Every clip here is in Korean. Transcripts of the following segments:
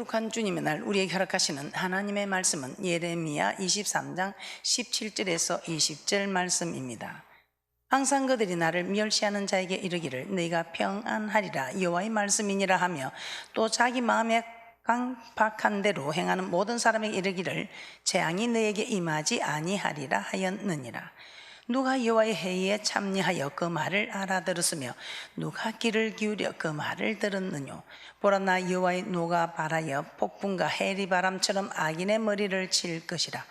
거룩한 주님의 날 우리에게 허락하시는 하나님의 말씀은 예레미야 23장 17절에서 20절 말씀입니다. 항상 그들이 나를 멸시하는 자에게 이르기를 너희가 평안하리라 여호와의 말씀이니라 하며 또 자기 마음에 강박한 대로 행하는 모든 사람에게 이르기를 재앙이 너에게 임하지 아니하리라 하였느니라. 누가 여호와의 회의에 참여하여 그 말을 알아들었으며 누가 귀를 기울여 그 말을 들었느뇨. 보라, 나 여호와의 노가 발하여 폭풍과 해리바람처럼 악인의 머리를 칠 것이라.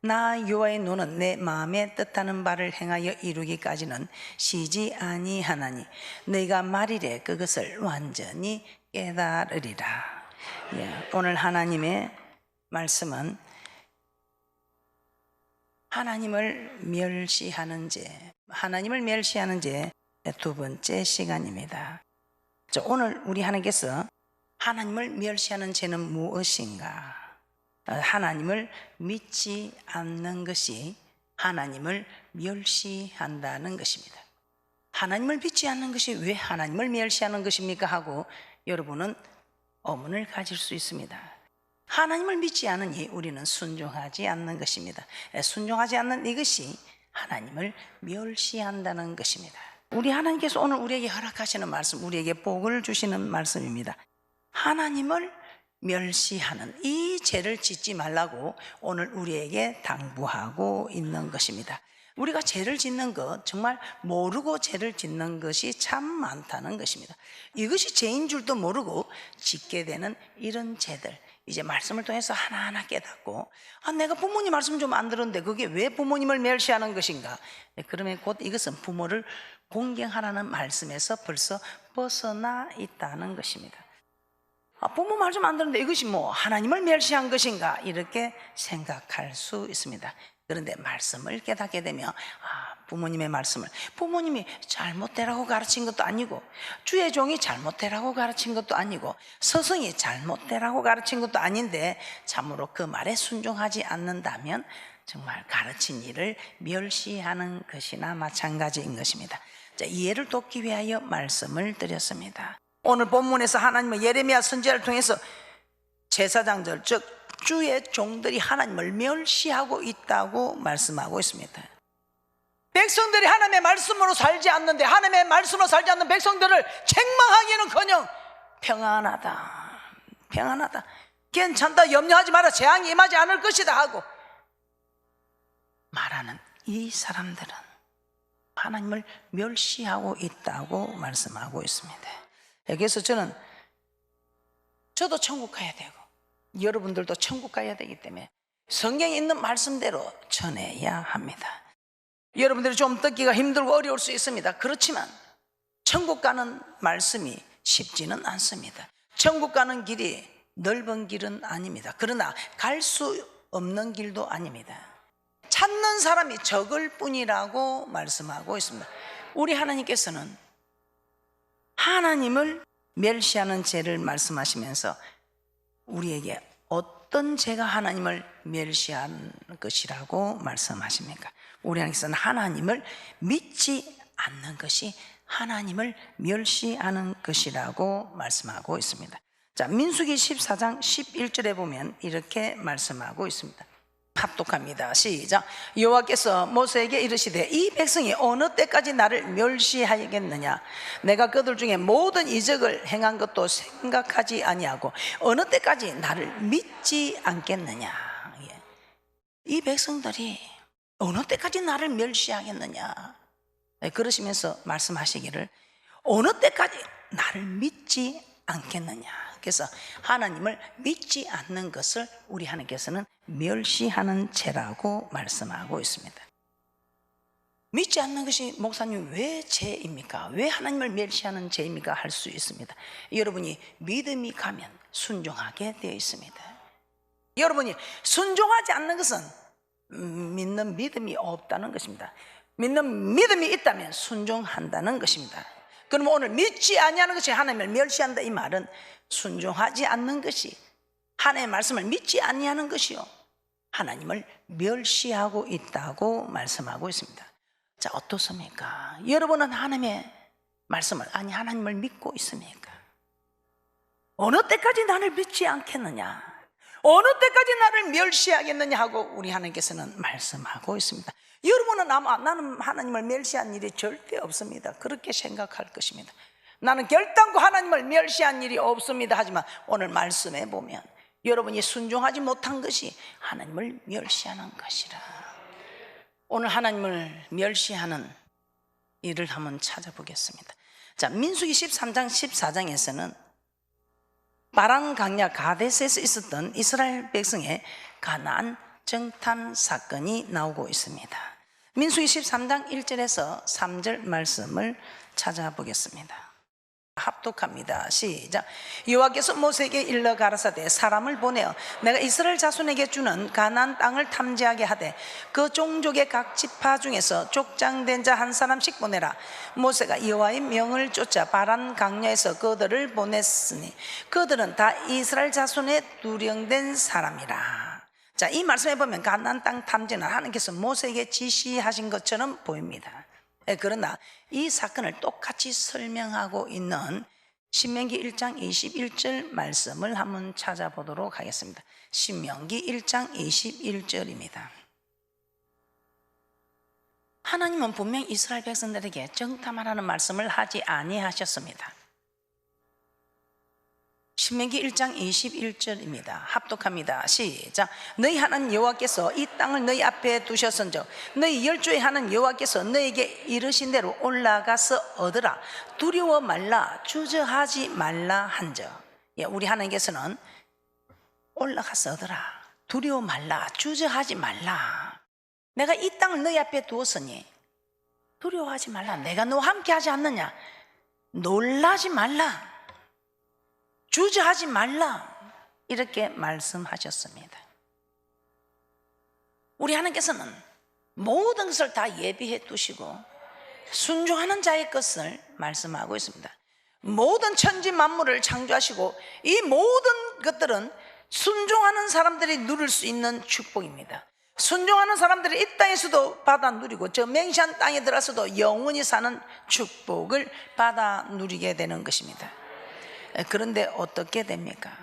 나 여호와의 노는 내 마음에 뜻하는 바를 행하여 이루기까지는 쉬지 아니하나니 너희가 말이래 그것을 완전히 깨달으리라. 오늘 하나님의 말씀은 하나님을 멸시하는 죄 두 번째 시간입니다. 오늘 우리 하나님께서 하나님을 멸시하는 죄는 무엇인가? 하나님을 믿지 않는 것이 하나님을 멸시한다는 것입니다. 하나님을 믿지 않는 것이 왜 하나님을 멸시하는 것입니까? 하고 여러분은 의문을 가질 수 있습니다. 하나님을 믿지 않으니 우리는 순종하지 않는 것입니다. 순종하지 않는 이것이 하나님을 멸시한다는 것입니다. 우리 하나님께서 오늘 우리에게 허락하시는 말씀, 우리에게 복을 주시는 말씀입니다. 하나님을 멸시하는 이 죄를 짓지 말라고 오늘 우리에게 당부하고 있는 것입니다. 우리가 죄를 짓는 것, 정말 모르고 죄를 짓는 것이 참 많다는 것입니다. 이것이 죄인 줄도 모르고 짓게 되는 이런 죄들, 이제 말씀을 통해서 하나하나 깨닫고 내가 부모님 말씀 좀 안 들었는데 그게 왜 부모님을 멸시하는 것인가? 그러면 곧 이것은 부모를 공경하라는 말씀에서 벌써 벗어나 있다는 것입니다. 부모 말 좀 안 듣는데 이것이 뭐 하나님을 멸시한 것인가? 이렇게 생각할 수 있습니다. 그런데 말씀을 깨닫게 되면 부모님의 말씀을 부모님이 잘못되라고 가르친 것도 아니고 주의 종이 잘못되라고 가르친 것도 아니고 스승이 잘못되라고 가르친 것도 아닌데 참으로 그 말에 순종하지 않는다면 정말 가르친 일을 멸시하는 것이나 마찬가지인 것입니다. 자, 이해를 돕기 위하여 말씀을 드렸습니다. 오늘 본문에서 하나님은 예레미야 선지자를 통해서 제사장들, 즉 주의 종들이 하나님을 멸시하고 있다고 말씀하고 있습니다. 백성들이 하나님의 말씀으로 살지 않는데 하나님의 말씀으로 살지 않는 백성들을 책망하기는커녕 평안하다, 괜찮다, 염려하지 마라, 재앙이 임하지 않을 것이다 하고 말하는 이 사람들은 하나님을 멸시하고 있다고 말씀하고 있습니다. 여기서 저도 천국 가야 되고 여러분들도 천국 가야 되기 때문에 성경에 있는 말씀대로 전해야 합니다. 여러분들이 좀 듣기가 힘들고 어려울 수 있습니다. 그렇지만 천국 가는 말씀이 쉽지는 않습니다. 천국 가는 길이 넓은 길은 아닙니다. 그러나 갈 수 없는 길도 아닙니다. 찾는 사람이 적을 뿐이라고 말씀하고 있습니다. 우리 하나님께서는 하나님을 멸시하는 죄를 말씀하시면서 우리에게 어떤 죄가 하나님을 멸시하는 것이라고 말씀하십니까? 우리 하나님께서는 하나님을 믿지 않는 것이 하나님을 멸시하는 것이라고 말씀하고 있습니다. 자, 민수기 14장 11절에 보면 이렇게 말씀하고 있습니다. 합독합니다. 시작. 여호와께서 모세에게 이르시되 이 백성이 어느 때까지 나를 멸시하겠느냐? 내가 그들 중에 모든 이적을 행한 것도 생각하지 아니하고 어느 때까지 나를 믿지 않겠느냐? 이 백성들이 어느 때까지 나를 멸시하겠느냐? 그러시면서 말씀하시기를 어느 때까지 나를 믿지 않겠느냐? 그래서 하나님을 믿지 않는 것을 우리 하나님께서는 멸시하는 죄라고 말씀하고 있습니다. 믿지 않는 것이 목사님 왜 죄입니까? 왜 하나님을 멸시하는 죄입니까? 할 수 있습니다. 여러분이 믿음이 가면 순종하게 되어 있습니다. 여러분이 순종하지 않는 것은 믿는 믿음이 없다는 것입니다. 믿는 믿음이 있다면 순종한다는 것입니다. 그럼 오늘 믿지 아니하는 것이 하나님을 멸시한다, 이 말은 순종하지 않는 것이, 하나님의 말씀을 믿지 아니하는 것이요 하나님을 멸시하고 있다고 말씀하고 있습니다. 자, 어떻습니까? 여러분은 하나님의 말씀을, 아니 하나님을 믿고 있습니까? 어느 때까지 나를 믿지 않겠느냐, 어느 때까지 나를 멸시하겠느냐 하고 우리 하나님께서는 말씀하고 있습니다. 여러분은 아마 나는 하나님을 멸시한 일이 절대 없습니다, 그렇게 생각할 것입니다. 나는 결단코 하나님을 멸시한 일이 없습니다 하지만 오늘 말씀에 보면 여러분이 순종하지 못한 것이 하나님을 멸시하는 것이라. 오늘 하나님을 멸시하는 일을 한번 찾아보겠습니다. 자, 민수기 13장 14장에서는 바란 강야 가데스에서 있었던 이스라엘 백성의 가나안 정탐 사건이 나오고 있습니다. 민수기 13장 1절에서 3절 말씀을 찾아보겠습니다. 합독합니다. 시작. 여호와께서 모세에게 일러 가라사대 사람을 보내어 내가 이스라엘 자손에게 주는 가나안 땅을 탐지하게 하되 그 종족의 각 지파 중에서 족장된 자 한 사람씩 보내라. 모세가 여호와의 명을 쫓아 바란 강야에서 그들을 보냈으니 그들은 다 이스라엘 자손의 두령된 사람이라. 자, 이 말씀에 보면 가나안 땅 탐지는 하나님께서 모세에게 지시하신 것처럼 보입니다. 그러나 이 사건을 똑같이 설명하고 있는 신명기 1장 21절 말씀을 한번 찾아보도록 하겠습니다. 신명기 1장 21절입니다. 하나님은 분명히 이스라엘 백성들에게 정탐하라는 말씀을 하지 아니하셨습니다. 신명기 1장 21절입니다. 합독합니다. 시작. 너희 하나님 여호와께서 이 땅을 너희 앞에 두셨은즉 너희 열조의 하나님 여호와께서 너희에게 이르신 대로 올라가서 얻으라. 두려워 말라 주저하지 말라 한즉. 우리 하나님께서는 올라가서 얻으라, 두려워 말라, 주저하지 말라. 내가 이 땅을 너희 앞에 두었으니 두려워하지 말라. 내가 너와 함께 하지 않느냐. 놀라지 말라, 주저하지 말라, 이렇게 말씀하셨습니다. 우리 하나님께서는 모든 것을 다 예비해 두시고 순종하는 자의 것을 말씀하고 있습니다. 모든 천지 만물을 창조하시고 이 모든 것들은 순종하는 사람들이 누릴 수 있는 축복입니다. 순종하는 사람들이 이 땅에서도 받아 누리고 저 맹시한 땅에 들어서도 영원히 사는 축복을 받아 누리게 되는 것입니다. 그런데 어떻게 됩니까?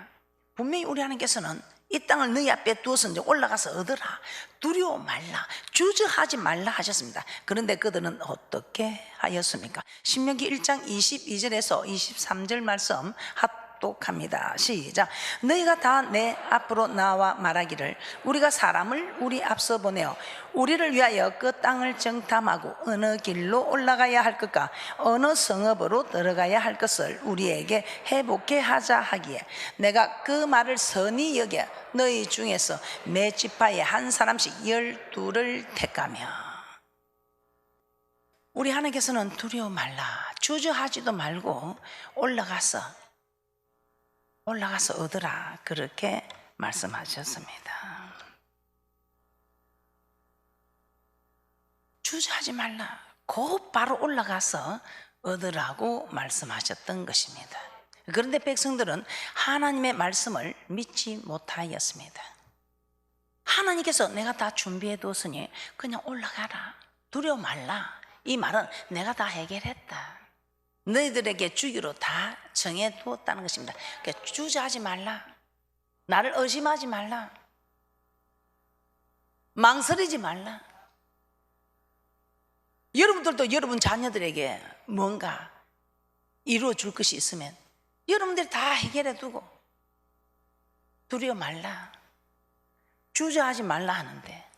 분명히 우리 하나님께서는 이 땅을 너희 앞에 두어서 이제 올라가서 얻으라, 두려워 말라, 주저하지 말라 하셨습니다. 그런데 그들은 어떻게 하였습니까? 신명기 1장 22절에서 23절 말씀 합독합니다. 시작. 너희가 다 내 앞으로 나와 말하기를 우리가 사람을 우리 앞서 보내어 우리를 위하여 그 땅을 정탐하고 어느 길로 올라가야 할 것과 어느 성읍으로 들어가야 할 것을 우리에게 해복해 하자 하기에 내가 그 말을 선히 여겨 너희 중에서 매 지파에 한 사람씩 12를 택하며. 우리 하나님께서는 두려워 말라, 주저하지도 말고 올라가서 얻으라, 그렇게 말씀하셨습니다. 주저하지 말라, 곧 바로 올라가서 얻으라고 말씀하셨던 것입니다. 그런데 백성들은 하나님의 말씀을 믿지 못하였습니다. 하나님께서 내가 다 준비해 두었으니 그냥 올라가라, 두려워 말라, 이 말은 내가 다 해결했다, 너희들에게 주기로 다 정해두었다는 것입니다. 그러니까 주저하지 말라, 나를 의심하지 말라, 망설이지 말라. 여러분들도 여러분 자녀들에게 뭔가 이루어 줄 것이 있으면 여러분들이 다 해결해 두고 두려워 말라, 주저하지 말라 하는데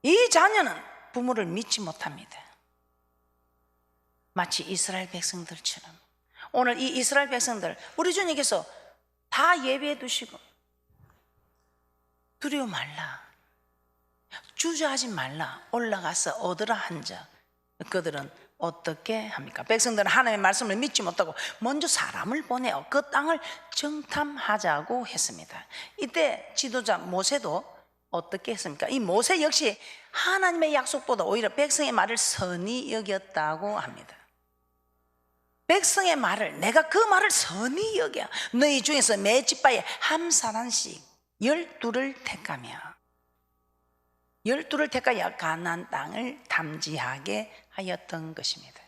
이 자녀는 부모를 믿지 못합니다. 마치 이스라엘 백성들처럼 오늘 이 이스라엘 백성들 우리 주님께서 다 예비해 두시고 두려워 말라, 주저하지 말라, 올라가서 얻으라 한즉 그들은 어떻게 합니까? 백성들은 하나님의 말씀을 믿지 못하고 먼저 사람을 보내어 그 땅을 정탐하자고 했습니다. 이때 지도자 모세도 어떻게 했습니까? 이 모세 역시 하나님의 약속보다 오히려 백성의 말을 선히 여겼다고 합니다. 백성의 말을, 내가 그 말을 선히 여겨 너희 중에서 매 지파에 한 사람씩 12를 택하며 12를 택하여 가나안 땅을 탐지하게 하였던 것입니다.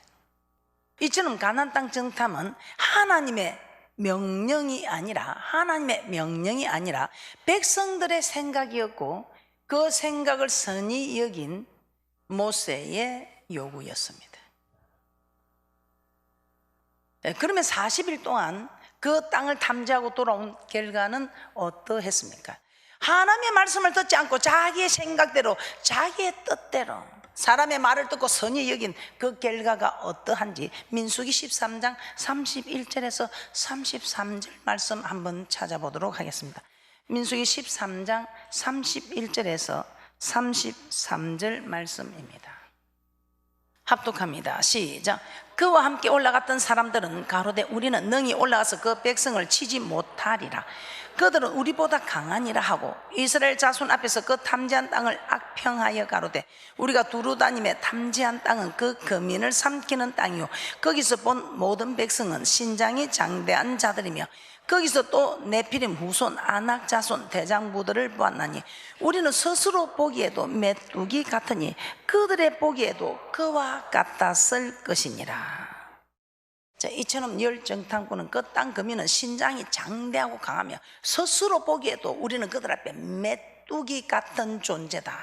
이처럼 가나안 땅 정탐은 하나님의 명령이 아니라, 하나님의 명령이 아니라 백성들의 생각이었고 그 생각을 선히 여긴 모세의 요구였습니다. 그러면 40일 동안 그 땅을 탐지하고 돌아온 결과는 어떠했습니까? 하나님의 말씀을 듣지 않고 자기의 생각대로, 자기의 뜻대로 사람의 말을 듣고 선히 여긴 그 결과가 어떠한지 민수기 13장 31절에서 33절 말씀 한번 찾아보도록 하겠습니다. 민수기 13장 31절에서 33절 말씀입니다. 합독합니다. 시작. 그와 함께 올라갔던 사람들은 가로되 우리는 능히 올라가서 그 백성을 치지 못하리라. 그들은 우리보다 강하니라 하고 이스라엘 자손 앞에서 그 탐지한 땅을 악평하여 가로되 우리가 두루 다니며 탐지한 땅은 그 거민을 삼키는 땅이요 거기서 본 모든 백성은 신장이 장대한 자들이며 거기서 또 네피림 후손 아낙 자손 대장부들을 보았나니 우리는 스스로 보기에도 메뚜기 같으니 그들의 보기에도 그와 같았을 것이니라. 자, 이처럼 열정탐꾼은 그 땅 거민은 신장이 장대하고 강하며 스스로 보기에도 우리는 그들 앞에 메뚜기 같은 존재다.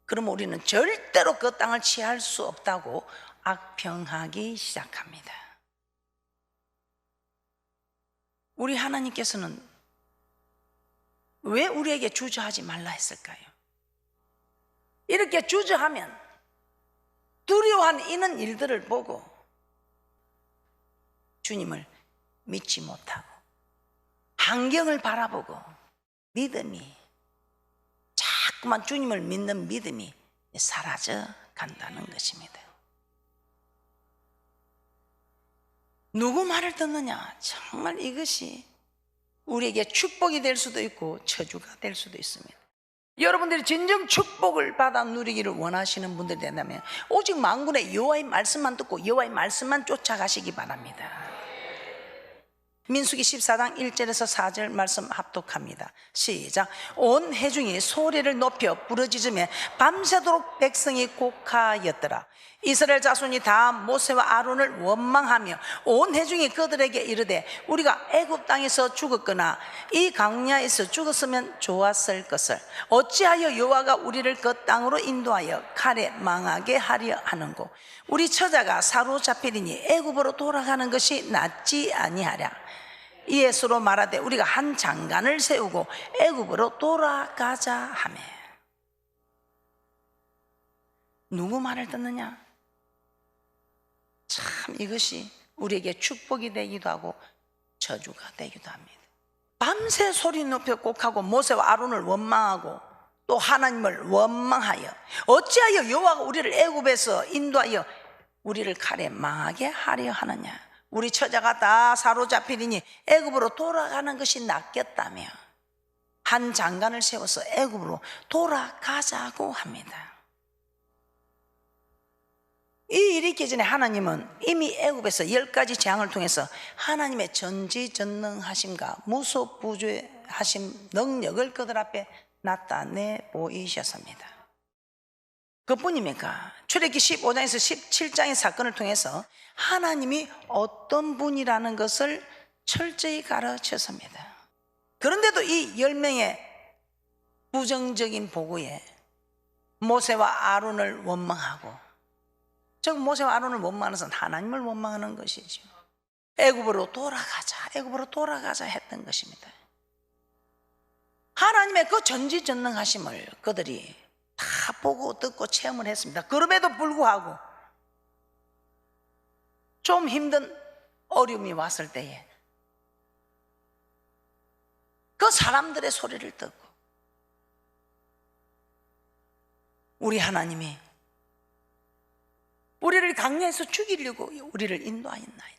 그러면 우리는 절대로 그 땅을 취할 수 없다고 악평하기 시작합니다. 우리 하나님께서는 왜 우리에게 주저하지 말라 했을까요? 이렇게 주저하면 두려워한 이는 일들을 보고 주님을 믿지 못하고 환경을 바라보고 믿음이 자꾸만 주님을 믿는 믿음이 사라져 간다는 것입니다. 누구 말을 듣느냐? 정말 이것이 우리에게 축복이 될 수도 있고 저주가 될 수도 있습니다. 여러분들이 진정 축복을 받아 누리기를 원하시는 분들이 된다면 오직 만군의 여호와의 말씀만 듣고 여호와의 말씀만 쫓아가시기 바랍니다. 민수기 14장 1절에서 4절 말씀 합독합니다. 시작. 온 회중이 소리를 높여 부르짖으며 밤새도록 백성이 곡하였더라. 이스라엘 자손이 다 모세와 아론을 원망하며 온 회중이 그들에게 이르되 우리가 애굽 땅에서 죽었거나 이 광야에서 죽었으면 좋았을 것을 어찌하여 여호와가 우리를 그 땅으로 인도하여 칼에 망하게 하려 하는고 우리 처자가 사로잡히리니 애굽으로 돌아가는 것이 낫지 아니하랴. 이에 서로 말하되 우리가 한 장관을 세우고 애굽으로 돌아가자 하매. 누구 말을 듣느냐? 참 이것이 우리에게 축복이 되기도 하고 저주가 되기도 합니다. 밤새 소리 높여 곡하고 모세와 아론을 원망하고 또 하나님을 원망하여 어찌하여 여호와가 우리를 애굽에서 인도하여 우리를 칼에 망하게 하려 하느냐. 우리 처자가 다 사로잡히리니 애굽으로 돌아가는 것이 낫겠다며 한 장관을 세워서 애굽으로 돌아가자고 합니다. 이 일이 있기 전에 하나님은 이미 애굽에서 10가지 재앙을 통해서 하나님의 전지전능하심과 무소부재하심 능력을 그들 앞에 나타내 보이셨습니다. 그뿐입니까? 출애굽기 15장에서 17장의 사건을 통해서 하나님이 어떤 분이라는 것을 철저히 가르쳤습니다. 그런데도 이 10명의 부정적인 보고에 모세와 아론을 원망하고, 즉 모세와 아론을 원망하는 것은 하나님을 원망하는 것이죠. 애굽으로 돌아가자, 애굽으로 돌아가자 했던 것입니다. 하나님의 그 전지전능하심을 그들이 다 보고 듣고 체험을 했습니다. 그럼에도 불구하고 좀 힘든 어려움이 왔을 때에 그 사람들의 소리를 듣고 우리 하나님이 우리를 광야에서 죽이려고 우리를 인도하였나이다.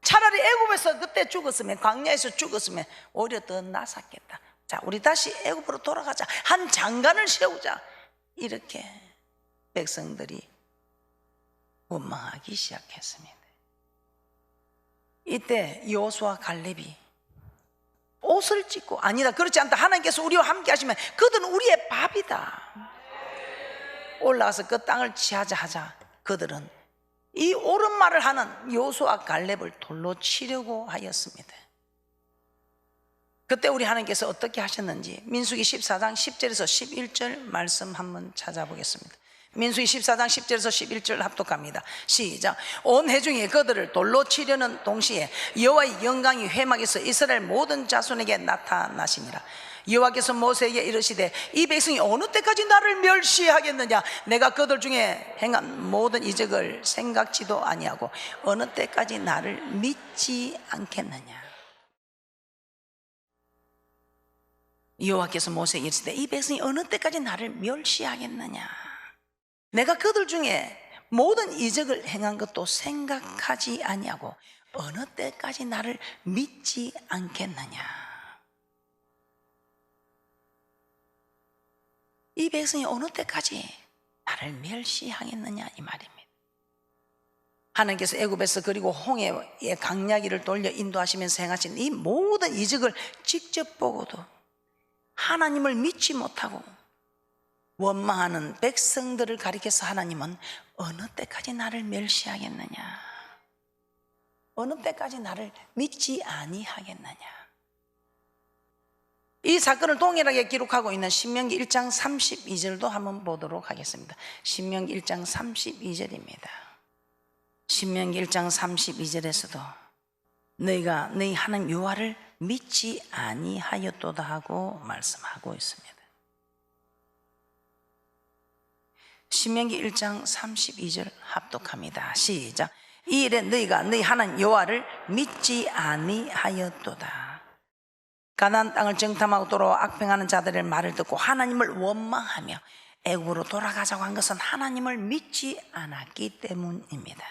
차라리 애굽에서 그때 죽었으면, 광야에서 죽었으면 오히려 더 낫았겠다. 자, 우리 다시 애굽으로 돌아가자, 한 장관을 세우자, 이렇게 백성들이 원망하기 시작했습니다. 이때 여호수아 갈렙이 옷을 찢고, 아니다, 그렇지 않다, 하나님께서 우리와 함께 하시면 그들은 우리의 밥이다, 올라가서 그 땅을 취하자 하자, 그들은 이 옳은 말을 하는 여호수아 갈렙을 돌로 치려고 하였습니다. 그때 우리 하나님께서 어떻게 하셨는지 민수기 14장 10절에서 11절 말씀 한번 찾아보겠습니다. 민수기 14장 10절에서 11절 합독합니다. 시작. 온 회중이 그들을 돌로 치려는 동시에 여호와의 영광이 회막에서 이스라엘 모든 자손에게 나타나시니라. 여호와께서 모세에게 이르시되 이 백성이 어느 때까지 나를 멸시하겠느냐. 내가 그들 중에 행한 모든 이적을 생각지도 아니하고 어느 때까지 나를 믿지 않겠느냐. 여호와께서 모세에게 이르시되 이 백성이 어느 때까지 나를 멸시하겠느냐. 내가 그들 중에 모든 이적을 행한 것도 생각하지 아니하고 어느 때까지 나를 믿지 않겠느냐. 이 백성이 어느 때까지 나를 멸시하겠느냐 이 말입니다. 하나님께서 애굽에서 그리고 홍해의 강야기를 돌려 인도하시면서 행하신 이 모든 이적을 직접 보고도 하나님을 믿지 못하고 원망하는 백성들을 가리켜서 하나님은 어느 때까지 나를 멸시하겠느냐, 어느 때까지 나를 믿지 아니하겠느냐. 이 사건을 동일하게 기록하고 있는 신명기 1장 32절도 한번 보도록 하겠습니다. 신명기 1장 32절입니다. 신명기 1장 32절에서도 너희가 너희 하나님 여호와를 믿지 아니하였도다 하고 말씀하고 있습니다. 신명기 1장 32절 합독합니다. 시작. 이 일에 너희가 너희 하나님 여호와를 믿지 아니하였도다. 가나안 땅을 정탐하고 돌아와 악평하는 자들의 말을 듣고 하나님을 원망하며 애굽으로 돌아가자고 한 것은 하나님을 믿지 않았기 때문입니다.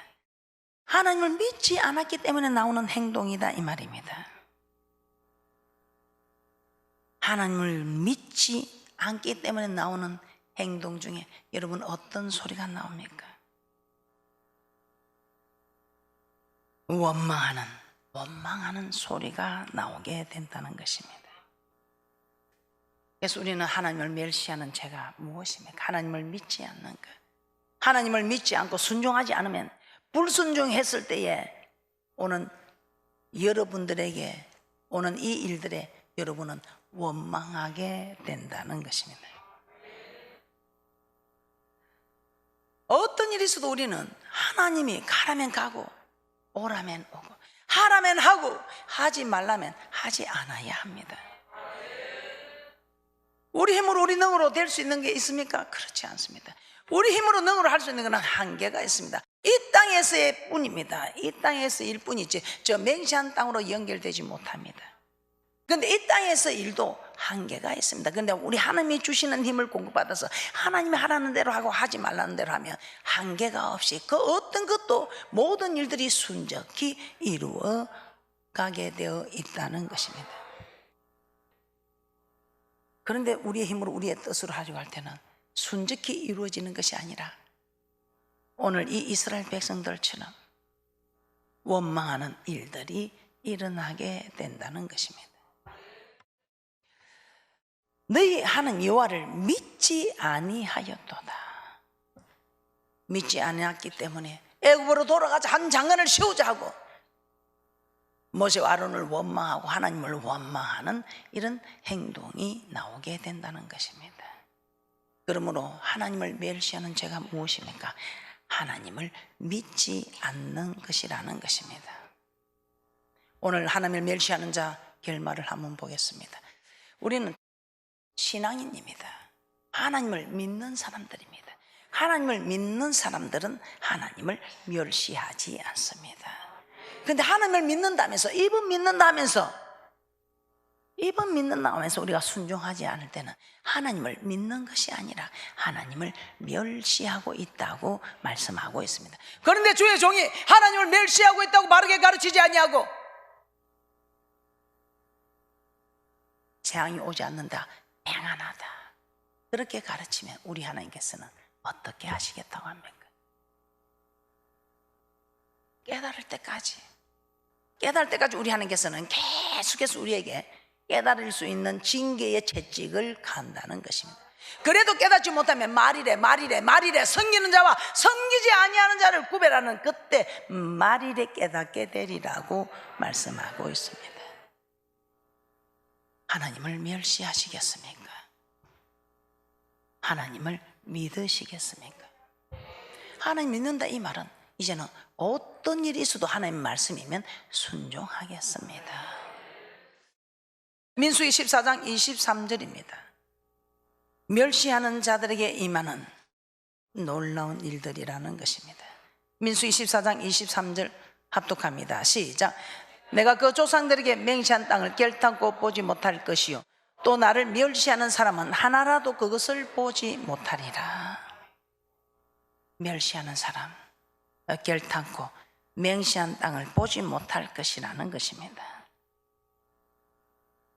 하나님을 믿지 않았기 때문에 나오는 행동이다 이 말입니다. 하나님을 믿지 않기 때문에 나오는 행동 중에 여러분 어떤 소리가 나옵니까? 원망하는 소리가 나오게 된다는 것입니다. 그래서 우리는 하나님을 멸시하는 죄가 무엇입니까? 하나님을 믿지 않는 것. 하나님을 믿지 않고 순종하지 않으면 불순종했을 때에 오는 여러분들에게 오는 이 일들에 여러분은 원망하게 된다는 것입니다. 어떤 일이 있어도 우리는 하나님이 가라면 가고 오라면 오고 하라면 하고 하지 말라면 하지 않아야 합니다. 우리 힘으로 우리 능으로 될 수 있는 게 있습니까? 그렇지 않습니다. 우리 힘으로 능으로 할 수 있는 것은 한계가 있습니다. 이 땅에서의 뿐입니다. 이 땅에서일 뿐이지 저 맹세한 땅으로 연결되지 못합니다. 그런데 이 땅에서 일도 한계가 있습니다. 그런데 우리 하나님이 주시는 힘을 공급받아서 하나님이 하라는 대로 하고 하지 말라는 대로 하면 한계가 없이 그 어떤 것도 모든 일들이 순적히 이루어 가게 되어 있다는 것입니다. 그런데 우리의 힘으로 우리의 뜻으로 하려고 할 때는 순적히 이루어지는 것이 아니라 오늘 이 이스라엘 백성들처럼 원망하는 일들이 일어나게 된다는 것입니다. 너희 하는 여호와를 믿지 아니하였도다. 믿지 아니했기 때문에 애굽으로 돌아가자 한 장관을 세우자 하고 모세와 아론을 원망하고 하나님을 원망하는 이런 행동이 나오게 된다는 것입니다. 그러므로 하나님을 멸시하는 죄가 무엇입니까? 하나님을 믿지 않는 것이라는 것입니다. 오늘 하나님을 멸시하는 자 결말을 한번 보겠습니다. 우리는 신앙인입니다. 하나님을 믿는 사람들입니다. 하나님을 믿는 사람들은 하나님을 멸시하지 않습니다. 그런데 하나님을 믿는다면서 입은 믿는다면서 우리가 순종하지 않을 때는 하나님을 믿는 것이 아니라 하나님을 멸시하고 있다고 말씀하고 있습니다. 그런데 주의 종이 하나님을 멸시하고 있다고 바르게 가르치지 아니하고 재앙이 오지 않는다, 평안하다 그렇게 가르치면 우리 하나님께서는 어떻게 하시겠다고 합니까? 깨달을 때까지 우리 하나님께서는 계속해서 우리에게 깨달을 수 있는 징계의 채찍을 간다는 것입니다. 그래도 깨닫지 못하면 말이래 섬기는 자와 섬기지 아니하는 자를 구별하는 그때 말이래 깨닫게 되리라고 말씀하고 있습니다. 하나님을 멸시하시겠습니까? 하나님을 믿으시겠습니까? 하나님 믿는다 이 말은 이제는 어떤 일이 있어도 하나님의 말씀이면 순종하겠습니다. 민수기 14장 23절입니다. 멸시하는 자들에게 임하는 놀라운 일들이라는 것입니다. 민수기 14장 23절 합독합니다. 시작. 내가 그 조상들에게 맹세한 땅을 결탄코 보지 못할 것이요 또 나를 멸시하는 사람은 하나라도 그것을 보지 못하리라. 멸시하는 사람, 결탄코 맹세한 땅을 보지 못할 것이라는 것입니다.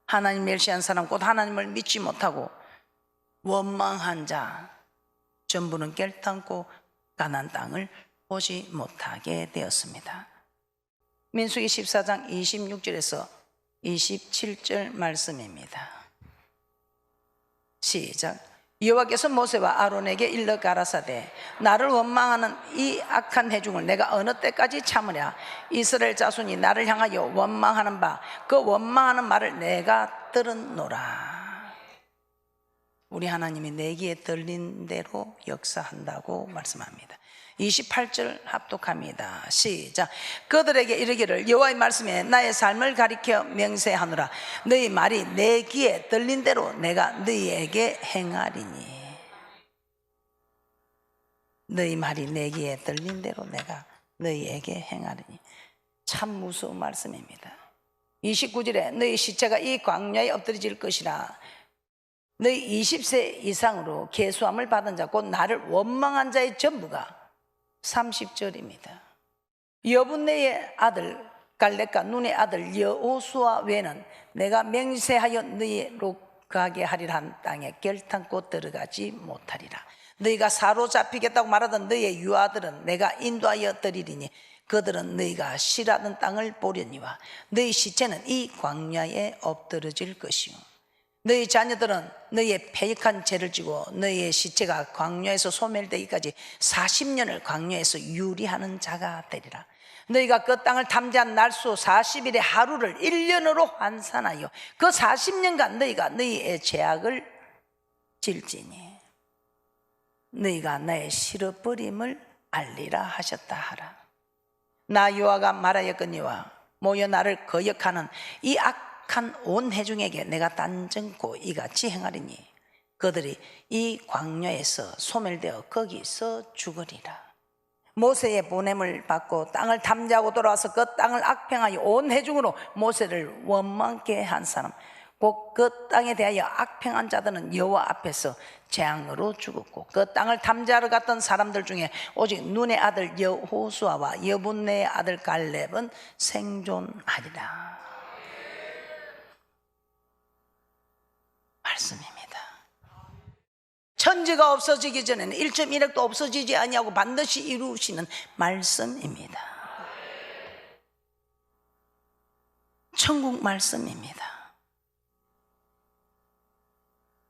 하나님 멸시한 사람, 곧 하나님을 믿지 못하고 원망한 자 전부는 결탄코 가나안 땅을 보지 못하게 되었습니다. 민수기 14장 26절에서 27절 말씀입니다. 시작. 여호와께서 모세와 아론에게 일러 가라사대 나를 원망하는 이 악한 회중을 내가 어느 때까지 참으랴. 이스라엘 자손이 나를 향하여 원망하는 바 그 원망하는 말을 내가 들었노라. 우리 하나님이 내 귀에 들린 대로 역사한다고 말씀합니다. 28절 합독합니다. 시작. 그들에게 이르기를 여호와의 말씀에 나의 삶을 가리켜 명세하노라. 너희 말이 내 귀에 들린 대로 내가 너희에게 행하리니. 너희 말이 내 귀에 들린 대로 내가 너희에게 행하리니. 참 무서운 말씀입니다. 29절에 너희 시체가 이 광야에 엎드려질 것이라. 너희 20세 이상으로 계수함을 받은 자 곧 나를 원망한 자의 전부가 30절입니다. 여분네의 아들 갈렙과 눈의 아들 여호수아 외에는 내가 맹세하여 너희로 가게 하리라 한 땅에 결탄코 들어가지 못하리라. 너희가 사로잡히겠다고 말하던 너희의 유아들은 내가 인도하여 드리리니 그들은 너희가 싫어하는 땅을 보려니와 너희 시체는 이 광야에 엎드러질 것이요 너희 자녀들은 너희의 패역한 죄를 지고 너희의 시체가 광야에서 소멸되기까지 40년을 광야에서 유리하는 자가 되리라. 너희가 그 땅을 탐지한 날수 40일의 하루를 1년으로 환산하여 그 40년간 너희가 너희의 죄악을 질지니 너희가 나의 싫어버림을 알리라 하셨다 하라. 나 여호와가 말하였거니와 모여 나를 거역하는 이 악한 온 회중에게 내가 단정코 이같이 행하리니 그들이 이 광야에서 소멸되어 거기서 죽으리라. 모세의 보냄을 받고 땅을 탐지하고 돌아와서 그 땅을 악평하여 온 회중으로 모세를 원망케 한 사람 곧 그 땅에 대하여 악평한 자들은 여호와 앞에서 재앙으로 죽었고 그 땅을 탐지하러 갔던 사람들 중에 오직 눈의 아들 여호수아와 여분네의 아들 갈렙은 생존하리라. 말씀입니다. 천지가 없어지기 전에는 1.1핵도 없어지지 아니하고 반드시 이루시는 말씀입니다. 천국 말씀입니다.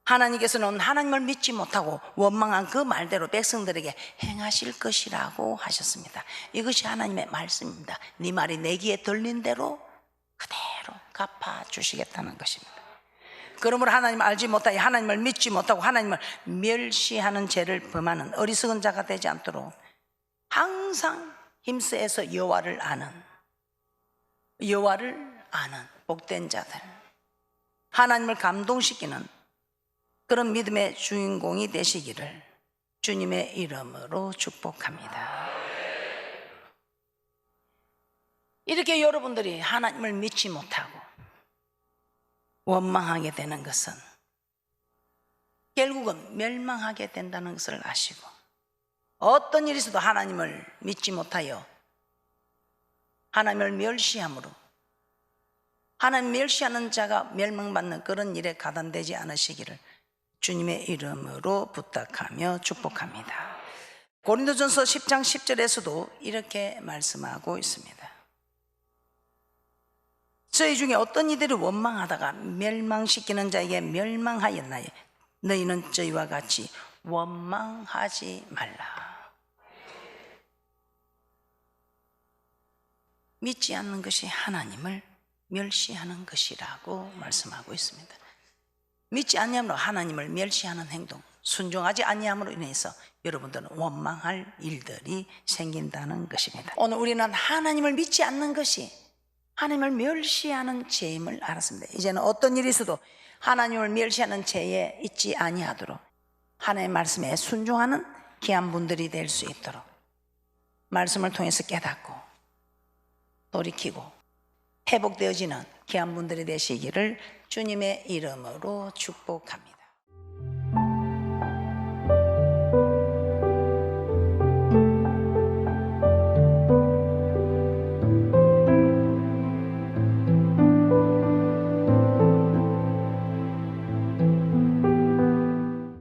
하나님께서는 하나님을 믿지 못하고 원망한 그 말대로 백성들에게 행하실 것이라고 하셨습니다. 이것이 하나님의 말씀입니다. 네 말이 내 귀에 들린 대로 그대로 갚아주시겠다는 것입니다. 그러므로 하나님을 알지 못하여 하나님을 믿지 못하고 하나님을 멸시하는 죄를 범하는 어리석은 자가 되지 않도록 항상 힘쓰에서 여호와를 아는 복된 자들, 하나님을 감동시키는 그런 믿음의 주인공이 되시기를 주님의 이름으로 축복합니다. 이렇게 여러분들이 하나님을 믿지 못하고 원망하게 되는 것은 결국은 멸망하게 된다는 것을 아시고 어떤 일이 있어도 하나님을 믿지 못하여 하나님을 멸시함으로 하나님 멸시하는 자가 멸망받는 그런 일에 가담되지 않으시기를 주님의 이름으로 부탁하며 축복합니다. 고린도전서 10장 10절에서도 이렇게 말씀하고 있습니다. 저희 중에 어떤 이들이 원망하다가 멸망시키는 자에게 멸망하였나요? 너희는 저희와 같이 원망하지 말라. 믿지 않는 것이 하나님을 멸시하는 것이라고 말씀하고 있습니다. 믿지 않냐므로 하나님을 멸시하는 행동, 순종하지 않냐므로 인해서 여러분들은 원망할 일들이 생긴다는 것입니다. 오늘 우리는 하나님을 믿지 않는 것이 하나님을 멸시하는 죄임을 알았습니다. 이제는 어떤 일이 있어도 하나님을 멸시하는 죄에 있지 아니하도록 하나님의 말씀에 순종하는 귀한 분들이 될 수 있도록 말씀을 통해서 깨닫고 돌이키고 회복되어지는 귀한 분들이 되시기를 주님의 이름으로 축복합니다.